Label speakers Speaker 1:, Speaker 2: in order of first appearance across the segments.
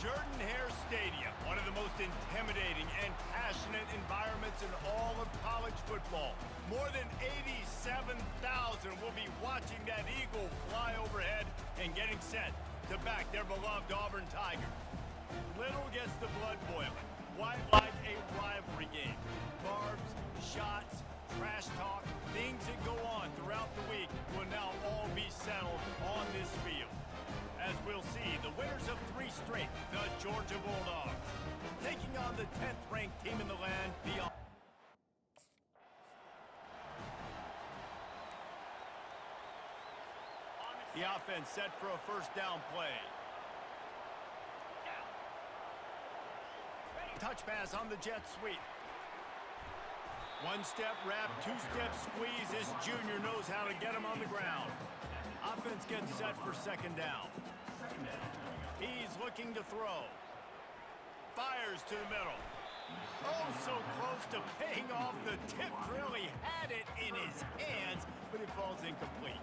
Speaker 1: Jordan-Hare Stadium, one of the most intimidating and passionate environments in all of college football. More than 87,000 will be watching that eagle fly overhead and getting set to back their beloved Auburn Tigers. Little gets the blood boiling. Why like a rivalry game? Barbs, shots, trash talk, things that go on throughout the week will now all be settled on this field. As we'll see, the winners of 3 straight, the Georgia Bulldogs, taking on the 10th-ranked team in the land, the Auburn. The offense set for a first down play. Touch pass on the jet sweep. 1-step wrap, 2-step squeeze. This junior knows how to get him on the ground. Offense gets set for second down. He's looking to throw. Fires to the middle. Oh, so close to paying off. The tip really had it in his hands, but it falls incomplete.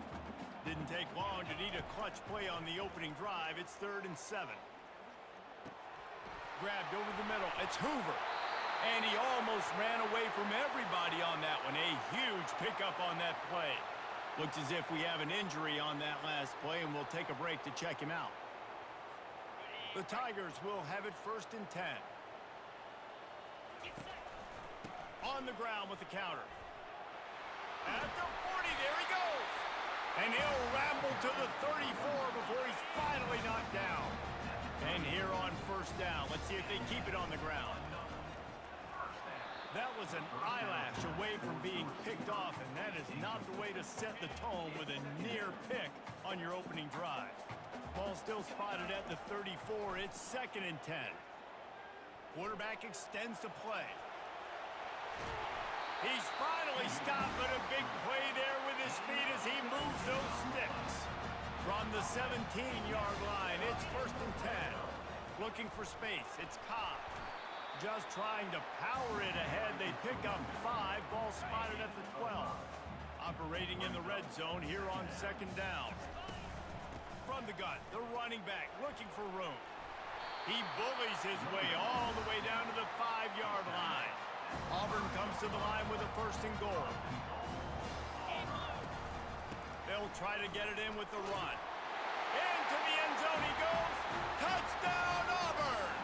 Speaker 1: Didn't take long to need a clutch play on the opening drive. It's 3rd and 7. Grabbed over the middle. It's Hoover. And he almost ran away from everybody on that one. A huge pickup on that play. Looks as if we have an injury on that last play, and we'll take a break to check him out. The Tigers will have it 1st and 10. On the ground with the counter. At the 40, there he goes. And he'll ramble to the 34 before he's finally knocked down. And here on 1st down, let's see if they keep it on the ground. That was an eyelash away from being picked off, and that is not the way to set the tone with a near pick on your opening drive. Ball still spotted at the 34. It's 2nd and 10. Quarterback extends the play. He's finally stopped, but a big play there with his feet as he moves those sticks. From the 17-yard line, it's 1st and 10. Looking for space, it's Cobb. Just trying to power it ahead. They pick up 5. Ball spotted at the 12. Operating in the red zone here on 2nd down. From the gun, the running back looking for room. He bullies his way all the way down to the 5-yard line. Auburn comes to the line with a 1st and goal. They'll try to get it in with the run. Into the end zone he goes. Touchdown, Auburn!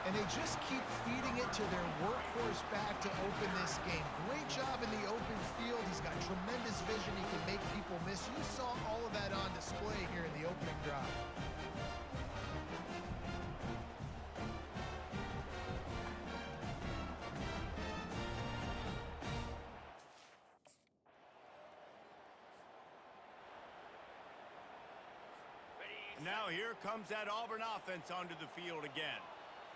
Speaker 2: And they just keep feeding it to their workhorse back to open this game. Great job in the open field. He's got tremendous vision. He can make people miss. You saw all of that on display here in the opening drive.
Speaker 1: Now here comes that Auburn offense onto the field again.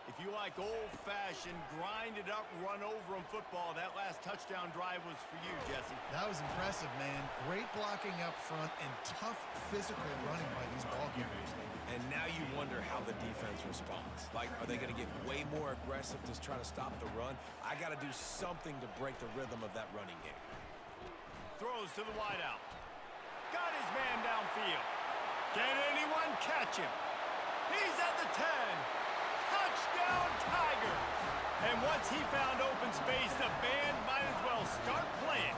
Speaker 1: If you like old-fashioned, grinded-up, run-over-'em football, that last touchdown drive was for you, Jesse.
Speaker 2: That was impressive, man. Great blocking up front and tough physical running by these ball carriers.
Speaker 3: And now you wonder how the defense responds. Like, are they going to get way more aggressive to try to stop the run? I got to do something to break the rhythm of that running game.
Speaker 1: Throws to the wideout. Got his man downfield. Can anyone catch him? He's at the 10. Touchdown, Tigers! And once he found open space, the band might as well start playing.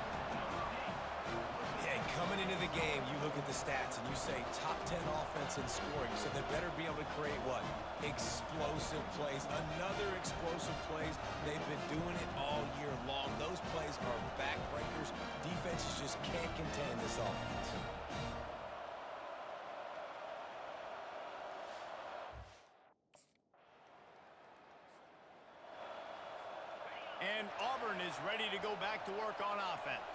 Speaker 3: Yeah, coming into the game, you look at the stats and you say top 10 offense in scoring, so they better be able to create what? Explosive plays. Another explosive plays. They've been doing it all year long. Those plays are backbreakers. Defenses just can't contain this offense.
Speaker 1: And Auburn is ready to go back to work on offense.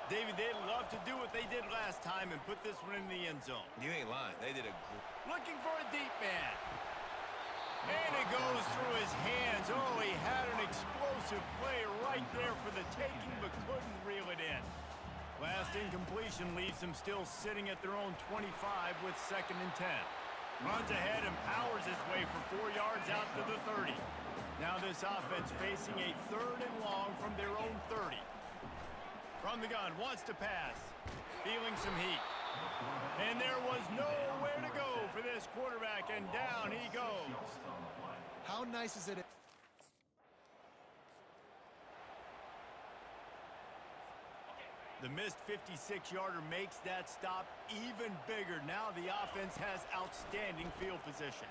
Speaker 1: David, they'd love to do what they did last time and put this one in the end zone.
Speaker 3: You ain't lying. They did a
Speaker 1: looking for a deep man. And it goes through his hands. Oh, he had an explosive play right there for the taking, but couldn't reel it in. Last incompletion leaves them still sitting at their own 25 with 2nd and 10. Runs ahead and powers his way for 4 yards out to the 30. Now this offense facing a 3rd and long from their own 30. From the gun, wants to pass. Feeling some heat. And there was nowhere to go for this quarterback, and down he goes.
Speaker 2: How nice is it?
Speaker 1: The missed 56-yarder makes that stop even bigger. Now the offense has outstanding field position.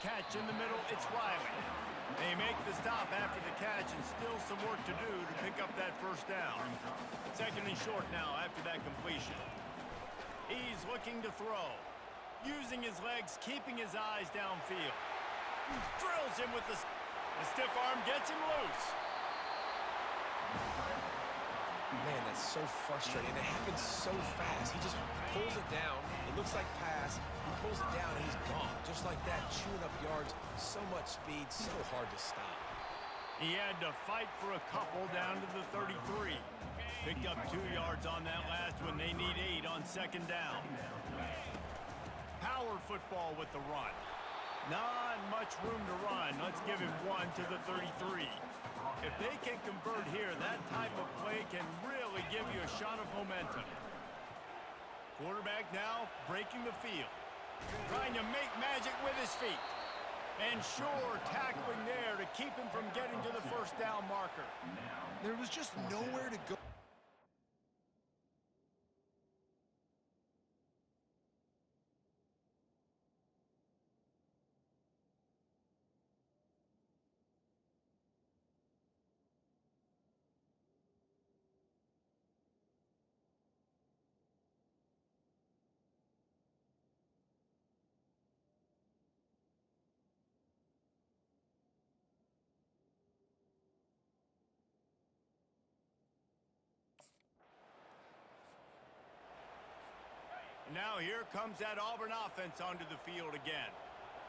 Speaker 1: Catch in the middle, it's Riley. They make the stop after the catch, and still some work to do to pick up that first down. Second and short now after that completion. He's looking to throw. Using his legs, keeping his eyes downfield. Drills him with the stiff arm, gets him loose.
Speaker 3: Man, that's so frustrating. It happens so fast. He just pulls it down. It looks like pass. He pulls it down, and he's gone. Just like that, chewing up yards. So much speed, so hard to stop.
Speaker 1: He had to fight for a couple down to the 33. Picked up 2 yards on that last one. They need 8 on second down. Power football with the run. Not much room to run. Let's give him 1 to the 33. If they can convert here, that type of play can really give you a shot of momentum. Quarterback now breaking the field. Trying to make magic with his feet. And sure, tackling there to keep him from getting to the first down marker.
Speaker 2: There was just nowhere to go.
Speaker 1: Now here comes that Auburn offense onto the field again.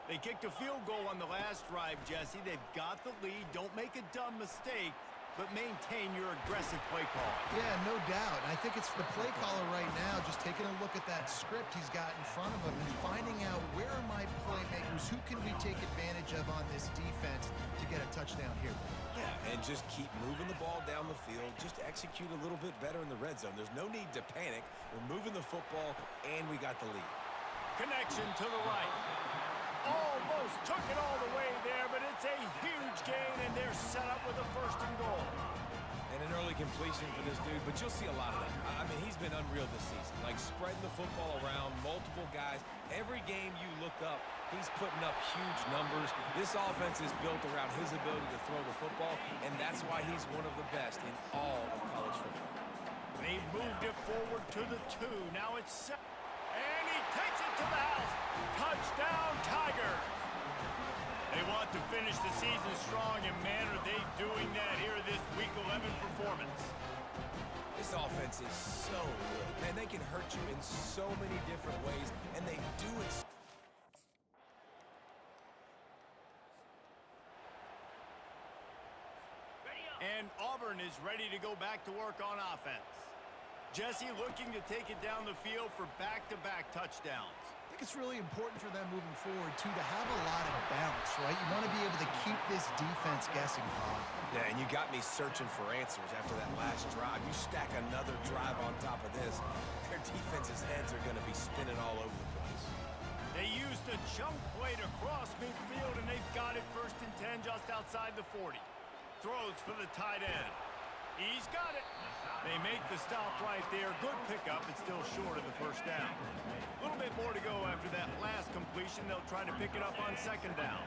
Speaker 1: They kicked a field goal on the last drive, Jesse. They've got the lead. Don't make a dumb mistake, but maintain your aggressive play call.
Speaker 2: Yeah, no doubt. I think it's the play caller right now just taking a look at that script he's got in front of him and finding out where are my playmakers, who can we take advantage of on this defense to get a touchdown here.
Speaker 3: Yeah, and just keep moving the ball down the field. Just execute a little bit better in the red zone. There's no need to panic. We're moving the football, and we got the lead.
Speaker 1: Connection to the right. Almost took it all the way there, but it's a huge gain, and they're set up with a first and goal.
Speaker 3: And an early completion for this dude, but you'll see a lot of that. I mean, he's been unreal this season. Like, spreading the football around, multiple guys. Every game you look up, he's putting up huge numbers. This offense is built around his ability to throw the football, and that's why he's one of the best in all of college football.
Speaker 1: They moved it forward to the 2. Now it's set. And he takes it to the house. Touchdown, Tigers. They want to finish the season strong, and man, are they doing that here this Week 11 performance.
Speaker 3: This offense is so good, and they can hurt you in so many different ways, and they do it.
Speaker 1: And Auburn is ready to go back to work on offense. Jesse looking to take it down the field for back-to-back touchdowns.
Speaker 2: I think it's really important for them moving forward, too, to have a lot of bounce, right? You want to be able to keep this defense guessing, Bob.
Speaker 3: Yeah, and you got me searching for answers after that last drive. You stack another drive on top of this, their defense's heads are going to be spinning all over the place.
Speaker 1: They used a chunk play to cross midfield, and they've got it 1st and 10 just outside the 40. Throws for the tight end. He's got it. They make the stop right there. Good pickup, but still short of the first down. A little bit more to go after that last completion. They'll try to pick it up on second down.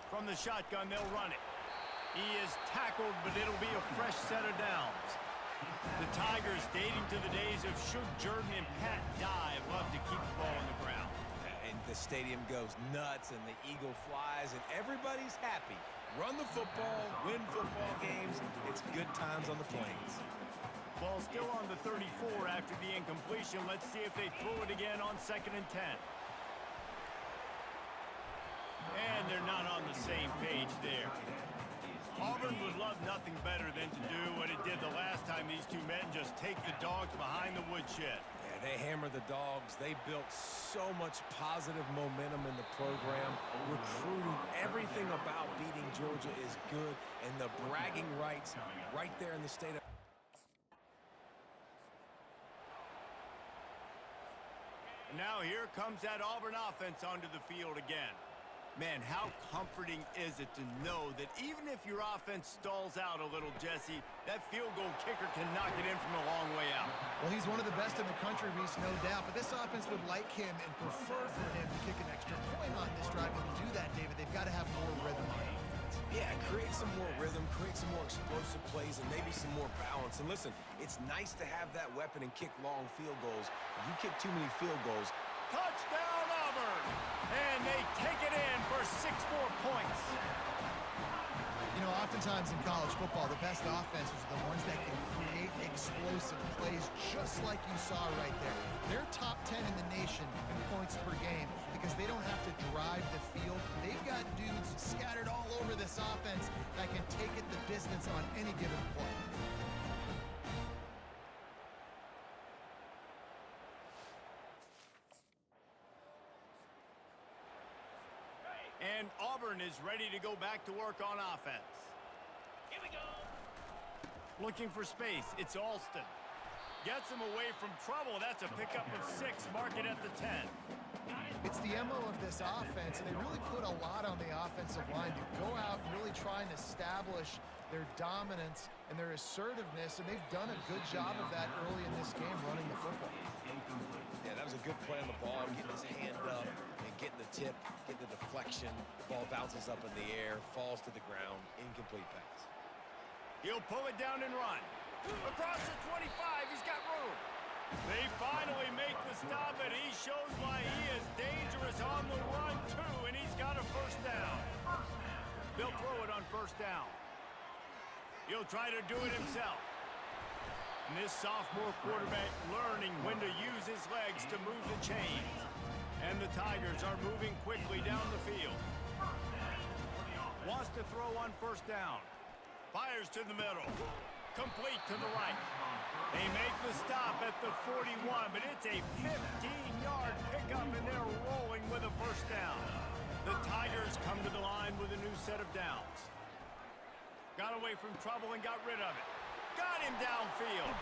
Speaker 1: From the shotgun, they'll run it. He is tackled, but it'll be a fresh set of downs. The Tigers, dating to the days of Shug Jordan and Pat Dye, love to keep the ball on the ground.
Speaker 3: And the stadium goes nuts, and the eagle flies, and everybody's happy. Run the football, win football games. It's good times on the plains.
Speaker 1: Ball still on the 34 after the incompletion. Let's see if they throw it again on 2nd and 10. And they're not on the same page there. Auburn would love nothing better than to do what it did the last time these two met and just take the dogs behind the woodshed.
Speaker 3: Yeah, they hammered the dogs. They built so much positive momentum in the program. Recruiting, everything about beating Georgia is good, and the bragging rights right there in the state of...
Speaker 1: Now here comes that Auburn offense onto the field again. Man, how comforting is it to know that even if your offense stalls out a little, Jesse, that field goal kicker can knock it in from a long way out.
Speaker 2: Well, he's one of the best in the country, Reese, no doubt. But this offense would like him and prefer for him to kick an extra point on this drive. And to do that, David, they've got to have more rhythm on offense.
Speaker 3: Yeah, create some more rhythm, create some more explosive plays, and maybe some more balance. And listen, it's nice to have that weapon and kick long field goals. If you kick too many field goals,
Speaker 1: Touchdown, Auburn! And they take it in for 6 more points.
Speaker 2: You know, oftentimes in college football, the best offenses are the ones that can create explosive plays just like you saw right there. They're top 10 in the nation in points per game because they don't have to drive the field. They've got dudes scattered all over this offense that can take it the distance on any given play.
Speaker 1: And Auburn is ready to go back to work on offense.
Speaker 4: Here we go.
Speaker 1: Looking for space, it's Alston. Gets him away from trouble. That's a pickup of 6, mark it at the 10.
Speaker 2: It's the MO of this offense, and they really put a lot on the offensive line to go out and really try and establish their dominance and their assertiveness, and they've done a good job of that early in this game running the football.
Speaker 3: yeah, that was a good play on the ball, getting his hand up and getting the tip, getting the deflection. The ball bounces up in the air, falls to the ground, incomplete pass.
Speaker 1: He'll pull it down and run. Across the 25, he's got room. They finally make the stop, and he shows why he is dangerous on the run, too, and he's got a first down. They'll throw it on first down. He'll try to do it himself. And this sophomore quarterback learning when to use his legs to move the chains. And the Tigers are moving quickly down the field. Wants to throw on first down. Fires to the middle. Complete to the right. They make the stop at the 41, but it's a 15-yard pickup, and they're rolling with a first down. The Tigers come to the line with a new set of downs. Got away from trouble and got rid of it. Got him downfield.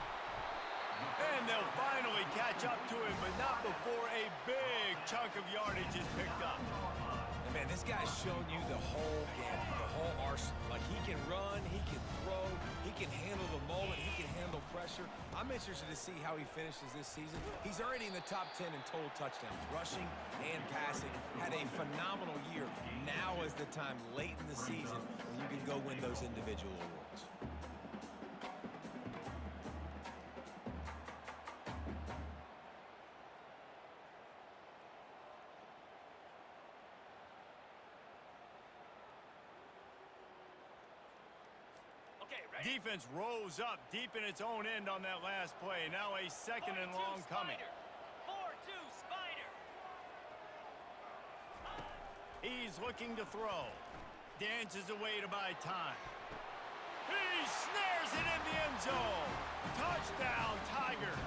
Speaker 1: And they'll finally catch up to him, but not before a big chunk of yardage is picked up.
Speaker 3: And man, this guy's shown you the whole game, the whole arsenal. Like, he can run, he can throw, he can handle the moment, he can handle pressure. I'm interested to see how he finishes this season. He's already in the top 10 in total touchdowns, rushing and passing. Had a phenomenal year. Now is the time late in the season when you can go win those individual awards.
Speaker 4: Okay, ready?
Speaker 1: Defense rose up deep in its own end on that last play. Now a second and long coming.
Speaker 4: 4-2 Spider.
Speaker 1: He's looking to throw. Dances away to buy time. He snares it in the end zone. Touchdown, Tigers.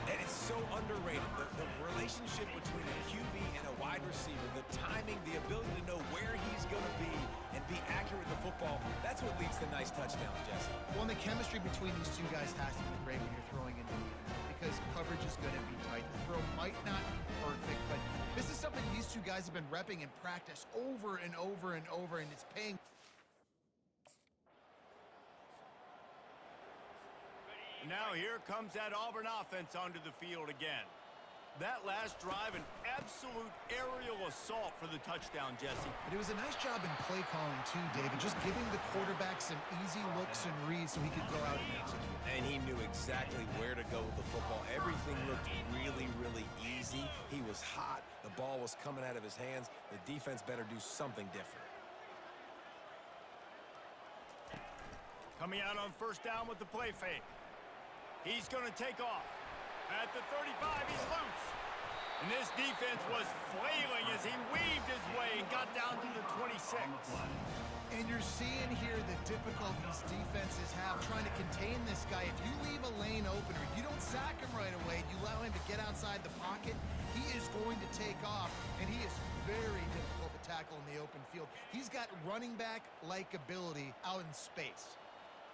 Speaker 3: And it's so underrated. The relationship between a QB and a wide receiver, the timing, the ability to know where he's going to be and be accurate with the football, that's what leads to nice touchdowns, Jesse.
Speaker 2: Well, and the chemistry between these two guys has to be great when you're throwing into the end because coverage is going to be tight. The throw might not be perfect, but this is something these two guys have been repping in practice over and over and over, and it's paying.
Speaker 1: Now here comes that Auburn offense onto the field again. That last drive, an absolute aerial assault for the touchdown, Jesse.
Speaker 2: But it was a nice job in play calling too, David, just giving the quarterback some easy looks and reads so he could go out and execute.
Speaker 3: And he knew exactly where to go with the football. Everything looked really, really easy. He was hot. The ball was coming out of his hands. The defense better do something different.
Speaker 1: Coming out on first down with the play fake. He's going to take off. At the 35, he's loose. And this defense was flailing as he weaved his way and got down to the 26.
Speaker 2: And you're seeing here the difficulties defenses have trying to contain this guy. If you leave a lane open or you don't sack him right away, you allow him to get outside the pocket, he is going to take off, and he is very difficult to tackle in the open field. He's got running back-like ability out in space.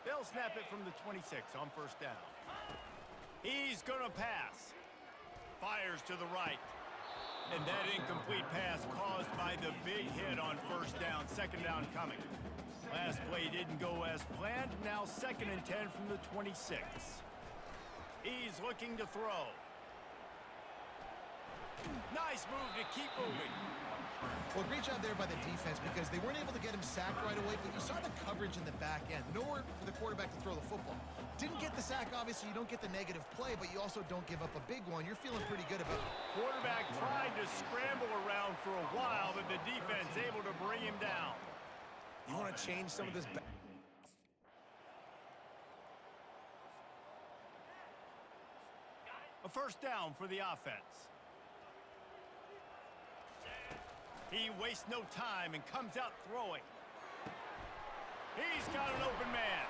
Speaker 1: They'll snap it from the 26 on first down. He's going to pass. fires to the right. And that incomplete pass caused by the big hit on first down. Second down coming. Last play didn't go as planned. Now 2nd and 10 from the 26. He's looking to throw. Nice move to keep moving.
Speaker 2: Well, great job there by the defense because they weren't able to get him sacked right away, but you saw the coverage in the back end. Nowhere for the quarterback to throw the football. Didn't get the sack, obviously. You don't get the negative play, but you also don't give up a big one. You're feeling pretty good about it.
Speaker 1: Quarterback tried to scramble around for a while, but the defense able to bring him down.
Speaker 3: You want to change some of this back?
Speaker 1: A first down for the offense. He wastes no time and comes out throwing. He's got an open man.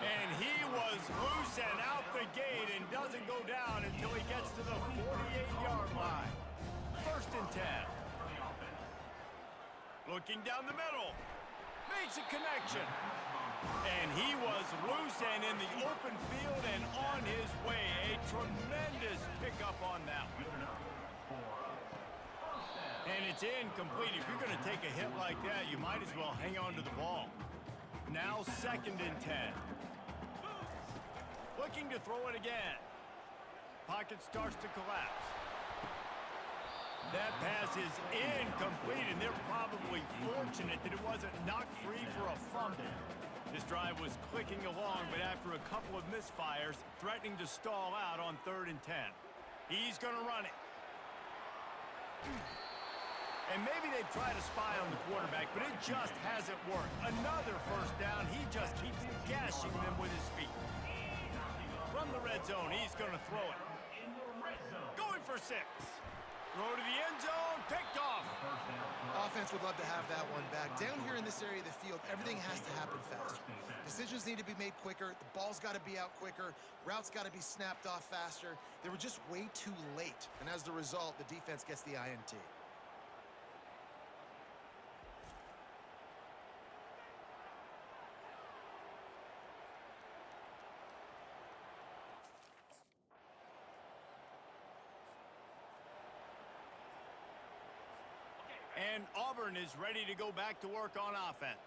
Speaker 1: And he was loose and out the gate and doesn't go down until he gets to the 48-yard line. 1st and 10. Looking down the middle. Makes a connection. And he was loose and in the open field and on his way. A tremendous pickup on that one. And it's incomplete. If you're going to take a hit like that, you might as well hang on to the ball. Now 2nd and 10. Looking to throw it again. Pocket starts to collapse. That pass is incomplete, and they're probably fortunate that it wasn't knocked free for a fumble. This drive was clicking along, but after a couple of misfires, threatening to stall out on 3rd and 10. He's going to run it. And maybe they try to spy on the quarterback, but it just hasn't worked. Another first down. He just keeps gashing them with his feet. From the red zone, he's going to throw it. Going for 6. Throw to the end zone, picked off.
Speaker 2: Offense would love to have that one back. Down here in this area of the field, everything has to happen faster. Decisions need to be made quicker. The ball's got to be out quicker. Routes got to be snapped off faster. They were just way too late. And as the result, the defense gets the INT.
Speaker 1: And Auburn is ready to go back to work on offense.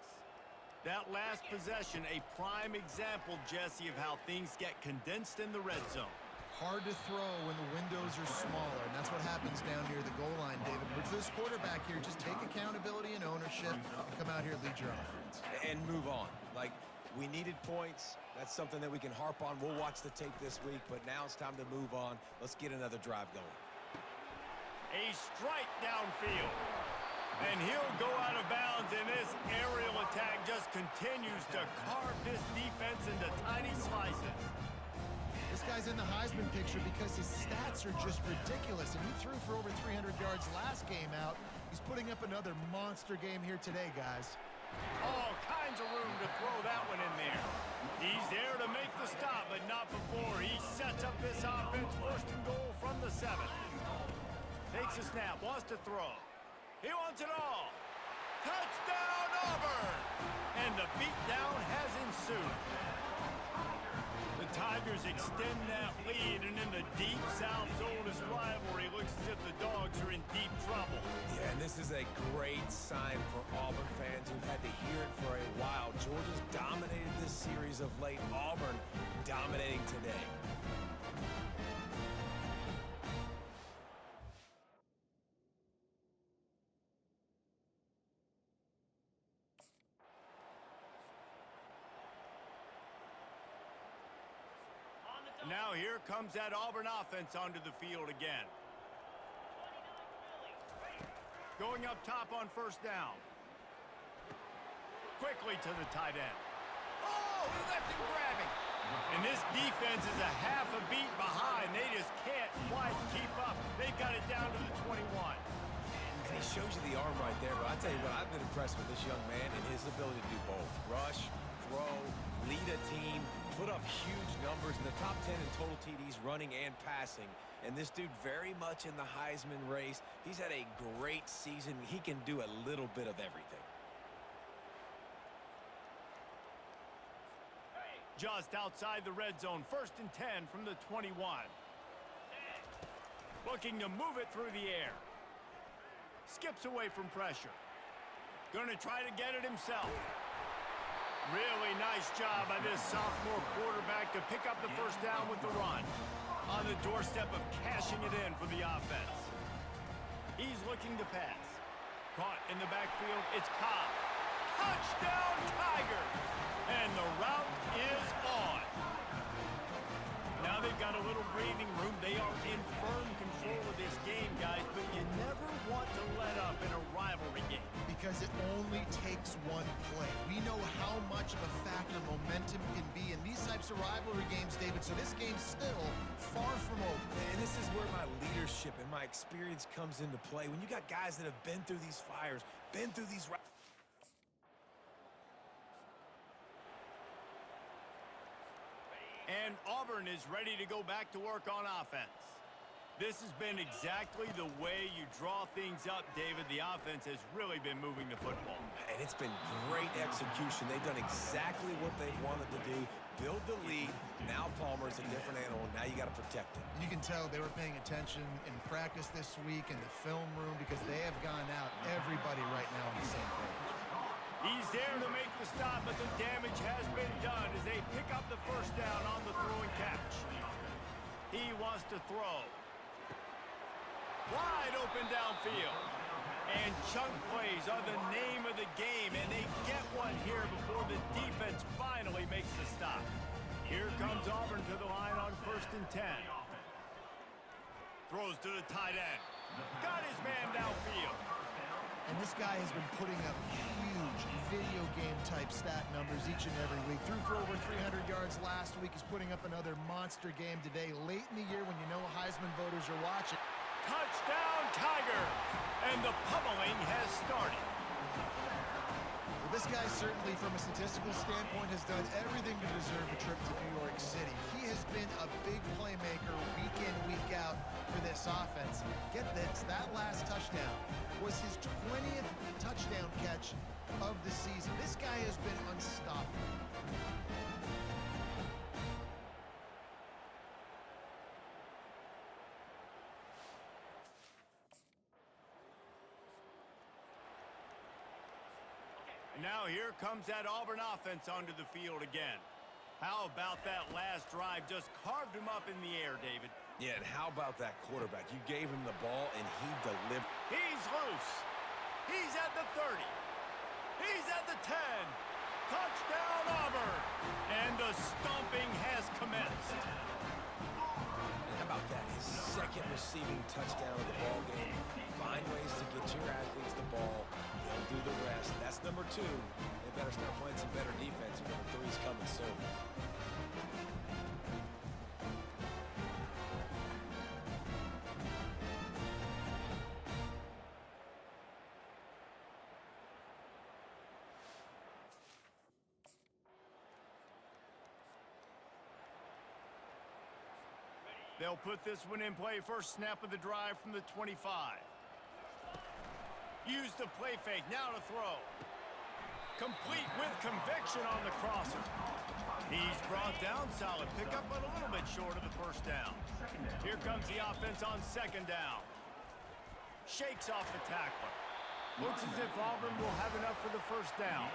Speaker 1: That last possession, a prime example, Jesse, of how things get condensed in the red zone.
Speaker 2: Hard to throw when the windows are smaller, and that's what happens down near the goal line, David. But for this quarterback here, just take accountability and ownership and come out here and lead your offense.
Speaker 3: And move on. Like, we needed points. That's something that we can harp on. We'll watch the tape this week, but now it's time to move on. Let's get another drive going.
Speaker 1: A strike downfield. And he'll go out of bounds, and this aerial attack just continues to carve this defense into tiny slices.
Speaker 2: This guy's in the Heisman picture because his stats are just ridiculous, and he threw for over 300 yards last game out. He's putting up another monster game here today, guys.
Speaker 1: All kinds of room to throw that one in there. He's there to make the stop, but not before. He sets up this offense, 1st and goal from the 7. Takes a snap, wants to throw. He wants it all. Touchdown, Auburn! And the beatdown has ensued. The Tigers extend that lead, and in the Deep South's oldest rivalry, looks as if the Dogs are in deep trouble.
Speaker 3: Yeah, and this is a great sign for Auburn fans who've had to hear it for a while. Georgia's dominated this series of late. Auburn dominating today.
Speaker 1: Now here comes that Auburn offense onto the field again. Going up top on 1st down. Quickly to the tight end. Oh, he left him grabbing. And this defense is a half a beat behind. They just can't quite keep up. They've got it down to the 21.
Speaker 3: And he shows you the arm right there, but I tell you what, I've been impressed with this young man and his ability to do both. Rush, throw, lead a team, put up huge numbers in the top 10 in total TDs running and passing. And this dude very much in the Heisman race. He's had a great season. He can do a little bit of everything.
Speaker 1: Just outside the red zone, 1st and 10 from the 21. Looking to move it through the air. Skips away from pressure. Gonna try to get it himself. Really nice job by this sophomore quarterback to pick up the first down with the run. On the doorstep of cashing it in for the offense. He's looking to pass. Caught in the backfield, it's Cobb. Touchdown, Tigers! And the route is on. Now they've got a little breathing room. They are in firm control of this game, guys, but you never want to let up in a rivalry game.
Speaker 2: Because it only takes one play. We know how much of a factor momentum can be in these types of rivalry games, David, so this game's still far from over.
Speaker 3: And this is where my leadership and my experience comes into play. When you got guys that have been through these fires, been through these...
Speaker 1: And Auburn is ready to go back to work on offense. This has been exactly the way you draw things up, David. The offense has really been moving the football.
Speaker 3: And it's been great execution. They've done exactly what they wanted to do. Build the lead. Now Palmer's a different animal. Now you got to protect him.
Speaker 2: You can tell they were paying attention in practice this week in the film room because they have gone out, everybody right now on the same page.
Speaker 1: He's there to make the stop, but the damage has been done as they pick up the first down on the throw and catch. He wants to throw. Wide open downfield. And chunk plays are the name of the game, and they get one here before the defense finally makes the stop. Here comes Auburn to the line on 1st and 10. Throws to the tight end. Got his man downfield.
Speaker 2: And this guy has been putting up huge video game type stat numbers each and every week. Threw for over 300 yards last week. He's putting up another monster game today, late in the year when you know Heisman voters are watching.
Speaker 1: Touchdown, Tigers! And the pummeling has started.
Speaker 2: Well, this guy certainly, from a statistical standpoint, has done everything to deserve a trip to New York City. He has been a big playmaker week in, week out for this offense. Get this, that last touchdown was his 20th touchdown catch of the season. This guy has been unstoppable.
Speaker 1: Now here comes that Auburn offense onto the field again. How about that last drive? Just carved him up in the air, David.
Speaker 3: Yeah, and how about that quarterback? You gave him the ball, and he delivered.
Speaker 1: He's loose. He's at the 30. He's at the 10. Touchdown, Auburn. And the stomping has commenced.
Speaker 3: And how about that? His second receiving touchdown of the ball game. Find ways to get your athletes the ball. They'll do the rest. That's number 2. They better start playing some better defense. Number 3's coming soon.
Speaker 1: They'll put this one in play. First snap of the drive from the 25. Use the play fake. Now to throw. Complete with conviction on the crosser. He's brought down. Solid pickup, but a little bit short of the first down. Here comes the offense on 2nd down. Shakes off the tackler. Looks as if Auburn will have enough for the first down.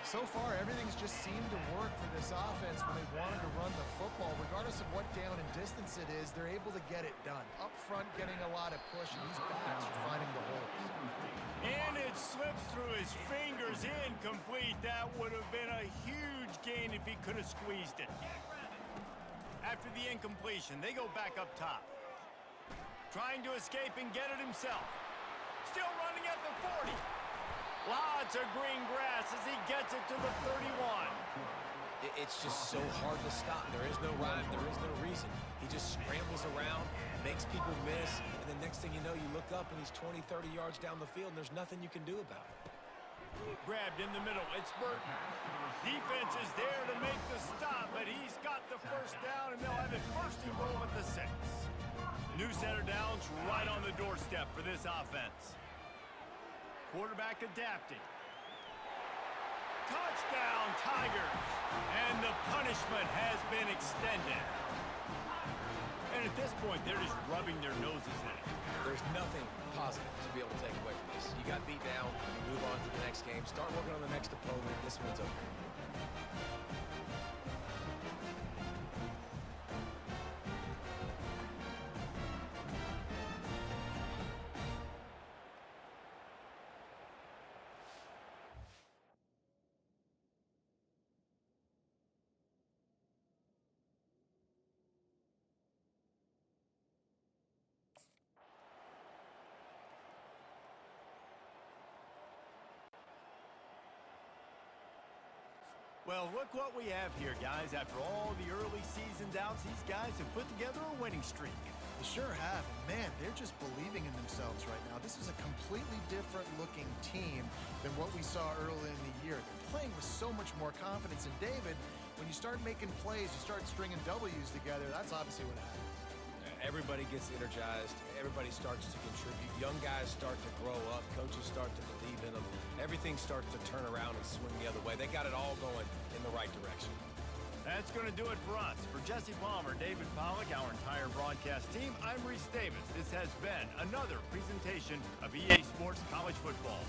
Speaker 2: So far, everything's just seemed to work for this offense when they've wanted to run the football. Regardless of what down and distance it is, they're able to get it done. Up front, getting a lot of push, and these backs are finding the holes.
Speaker 1: And it slips through his fingers, incomplete. That would have been a huge gain if he could have squeezed it. After the incompletion, they go back up top. Trying to escape and get it himself. Still running at the 40. Lots of green grass as he gets it to the 31.
Speaker 3: It's just so hard to stop. There is no rhyme. There is no reason. He just scrambles around, makes people miss, and the next thing you know, you look up and he's 20, 30 yards down the field, and there's nothing you can do about it.
Speaker 1: Grabbed in the middle. It's Burton. Defense is there to make the stop, but he's got the first down, and they'll have it 1st and goal at the 6. New set of downs right on the doorstep for this offense. Quarterback adapting. Touchdown, Tigers! And the punishment has been extended. And at this point, they're just rubbing their noses in it.
Speaker 3: There's nothing positive to be able to take away from this. You got beat down, you move on to the next game, start working on the next opponent. This one's over.
Speaker 1: Well, look what we have here, guys. After all the early season doubts, these guys have put together a winning streak.
Speaker 2: They sure have. Man, they're just believing in themselves right now. This is a completely different looking team than what we saw early in the year. They're playing with so much more confidence. And David, when you start making plays, you start stringing W's together, that's obviously what happens.
Speaker 3: Everybody gets energized. Everybody starts to contribute. Young guys start to grow up. Coaches start to believe in them. Everything starts to turn around and swing the other way. They got it all going in the right direction.
Speaker 1: That's going to do it for us. For Jesse Palmer, David Pollack, our entire broadcast team, I'm Reese Davis. This has been another presentation of EA Sports College Football.